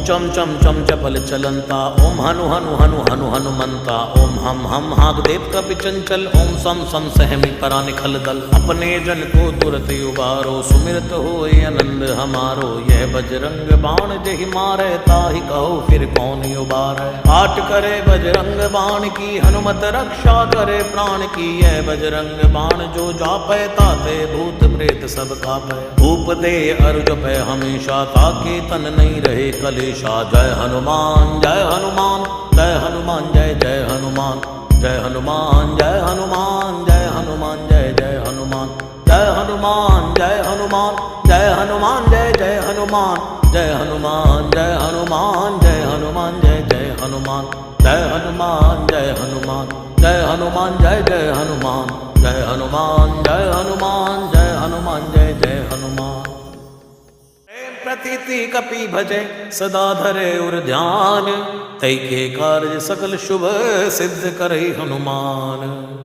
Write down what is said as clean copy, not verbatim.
चम चम चम चपल चलंता, ओम हनु हनु हनु हनु हनुमंता, ओम हम हागदेव कपि चंचल, ओम सम सम सहमी परा निखल दल। अपने जन को तुरत उबारो, सुमिरत होए आनंद हमारो। यह बजरंग बाण जहि मारे, ताहि कहो फिर कौन उबारे। पाठ करे बजरंग बाण की, हनुमत रक्षा करे प्राण की। यह बजरंग बाण जो जापै, ताते भूत प्रेत सब कापै। धूप दे अरु जपै हमेशा, ताके तन नहीं रहे कलेशा। जय हनुमान जय हनुमान, जय हनुमान जय जय हनुमान। जय हनुमान जय हनुमान, जय हनुमान जय जय हनुमान। जय हनुमान जय हनुमान, जय हनुमान जय जय हनुमान। जय हनुमान जय हनुमान, जय हनुमान जय जय हनुमान। जय हनुमान जय हनुमान, जय हनुमान जय जय हनुमान। जय हनुमान जय हनुमान, जय हनुमान जय जय हनुमान। प्रतीति कपि भजे सदा धरे उर ध्यान, तै के कार्य सकल शुभ सिद्ध करे हनुमान।